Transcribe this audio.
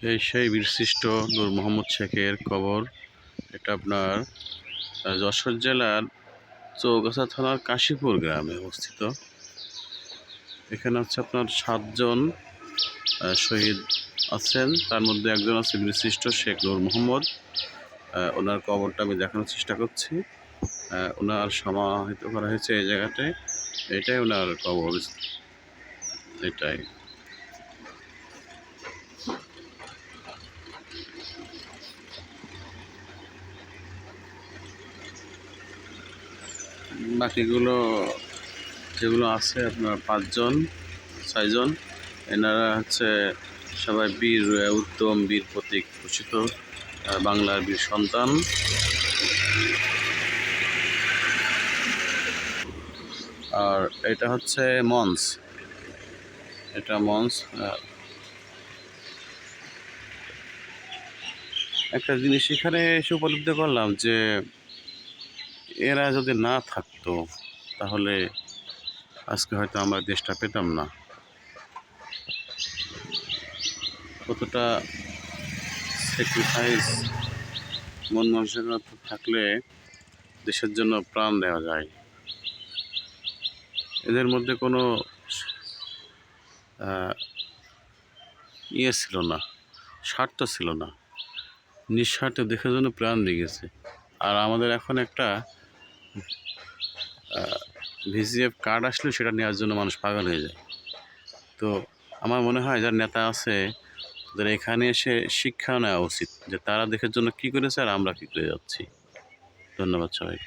এই সেই বীরশ্রেষ্ঠ নূর মোহাম্মদ শেখের কবর। এটা আপনার যশোর জেলার চৌগাছা থানার কাশীপুর গ্রামে অবস্থিত। এখানে হচ্ছে আপনার 7 জন শহীদ আছেন, তার মধ্যে একজন আছে বীরশ্রেষ্ঠ শেখ নূর মোহাম্মদ। ওনার কবরটা আমি দেখানোর চেষ্টা করছি। ওনার সমাহিত করা হয়েছে এই জায়গাটায়, এটাই ওনার কবর। এটাই বাকিগুলো যেগুলো আছে আপনার 5 জন 6 জন, এনারা হচ্ছে সবাই বীর, উত্তম বীর প্রতীক ঘোষিত বাংলার বীর সন্তান। আর এটা হচ্ছে মঞ্চ, এটা মঞ্চ। একটা জিনিস এখানে এসে উপলব্ধি করলাম যে এরা যদি না থাকতো তাহলে আজকে হয়তো আমরা দেশটা পেতাম না। কতটা স্যাক্রিফাইস, মন মানসিকতা থাকলে দেশের জন্য প্রাণ দেওয়া যায়। এদের মধ্যে কোনো ইয়ে ছিল না, স্বার্থ ছিল না, নিঃস্বার্থে দেশের জন্য প্রাণ দিয়ে গেছে। আর আমাদের এখন একটা ভিজিএফ কার্ড আসলে সেটা নেওয়ার জন্য মানুষ পাগল হয়ে যায়। তো আমার মনে হয় যার নেতা আছে তাদের এখানে এসে শিক্ষা নেওয়া উচিত যে তারা দেশের জন্য কী করেছে আর আমরা কী করে যাচ্ছি। ধন্যবাদ সবাই।